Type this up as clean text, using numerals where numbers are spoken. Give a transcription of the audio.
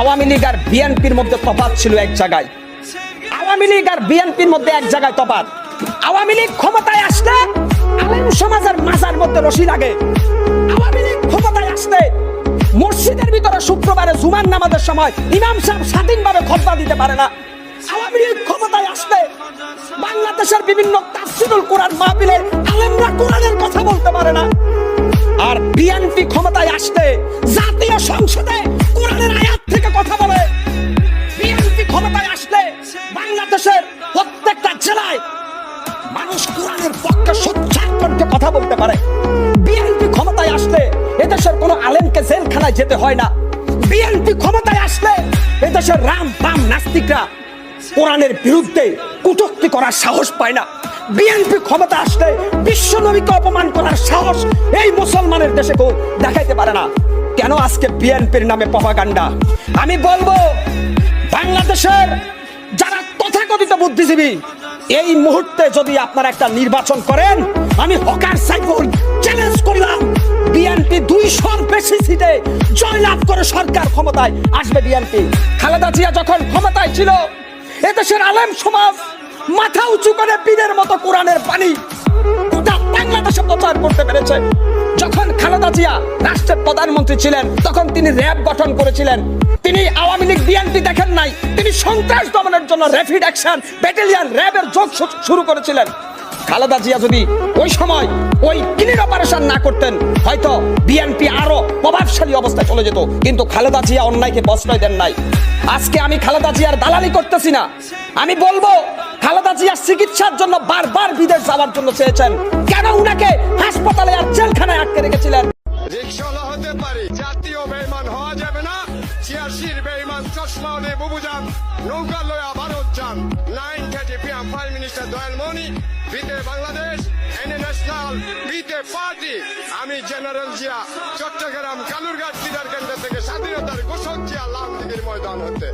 আওয়ামী লীগ আর বিএনপির মধ্যে তফাৎ ছিল এক জায়গায়। আওয়ামী লীগ আর বিএনপির মধ্যে এক জায়গায় তফাৎ। আওয়ামী লীগ ক্ষমতায় আসলে আলেম সমাজের মাজার মধ্যে রশি লাগে। আওয়ামী লীগ ক্ষমতায় আসলে মসজিদের ভিতরে শুক্রবারে জুমার নামাজের সময় ইমাম সাহেব স্বাধীনভাবে খুতবা দিতে পারে না। আওয়ামী লীগ ক্ষমতায় আসলে বাংলাদেশের বিভিন্ন তাফসীরুল কোরআন মাহফিলে আলেমরা কোরআনের কথা বলতে পারে না। আর বিএনপি ক্ষমতায় আসলে জাতীয় সংসদে কোরআনের আয়াত থেকে কথা বলে। বিএনপি ক্ষমতায় আসলে বাংলাদেশের প্রত্যেকটা জেলায় মানুষ কোরআনের পক্ষে সোচ্চার কণ্ঠে কথা বলতে পারে। বিএনপি ক্ষমতায় আসলে এদেশের কোনো আলেমকে জেলখানায় যেতে হয় না। বিএনপি ক্ষমতায় আসলে এদেশের রাম বাম নাস্তিকরা কোরআনের বিরুদ্ধে কটূক্তি করার সাহস পায় না। বিএনপি ক্ষমতা আসলে বিশ্ব নবীকে অপমান করার সাহস এই মুসলমানের দেশে কেউ দেখাইতে পারে না। কেন আজকে বিএনপির নামে প্রপাগান্ডা? আমি বলবো, বাংলাদেশের যারা তথাকথিত বুদ্ধিজীবী, এই মুহূর্তে যদি আপনারা একটা নির্বাচন করেন, আমি হকার সাইফুল চ্যালেঞ্জ করলাম, বিএনপি 200-র বেশি সিটে জয়লাভ করে সরকার ক্ষমতায় আসবে। বিএনপি খালেদা জিয়া যখন ক্ষমতায় ছিল, এদেশের আলেম সমাজ মাথা উঁচু করে পীরের মতো কোরআনের বাণী গোটা বাংলাদেশে প্রচার করতে পেরেছে। যখন খালেদা জিয়া রাষ্ট্রের প্রধানমন্ত্রী ছিলেন, তখন তিনি র্যাব গঠন করেছিলেন। তিনি আওয়ামী লীগ বিএনপি দেখেন নাই, তিনি সন্ত্রাস দমনের জন্য র্যাপিড অ্যাকশন ব্যাটালিয়ন র্যাবের যোগ শুরু করেছিলেন। খালেদা জিয়া যদি ওই সময় ওই ক্লিন অপারেশন না করতেন, হয়তো বিএনপি আরো প্রভাবশালী অবস্থায় চলে যেত। কিন্তু খালেদা জিয়া অন্যায়কে প্রশ্রয় দেন নাই। আজকে আমি খালেদা জিয়ার দালালি করতেছি না। আমি বলবো, খালেদা জিয়া চিকিৎসার জন্য বারবার বিদেশ যাওয়ার জন্য চেয়েছেন, কেন উনাকে হাসপাতালে আর জেলখানায় আটকে রেখেছিলেন? রিকশাওয়ালা হতে পারি, জাতীয় বেঈমান হওয়া যাবে না। 86 বেঈমান চশমা নে বুবুজান নৌকা লয়া ভারত যান। 930 PM প্রাইম মিনিস্টার দয়াল মনি, বিতে বাংলাদেশ, এনে ন্যাশনাল, বিতে পার্টি। আমি জেনারেল জিয়া, চট্টগ্রাম কালুরঘাট লিডার কেন্দ্র থেকে স্বাধীনতার ঘোষক জিয়া, লাল দিঘির ময়দান হতে।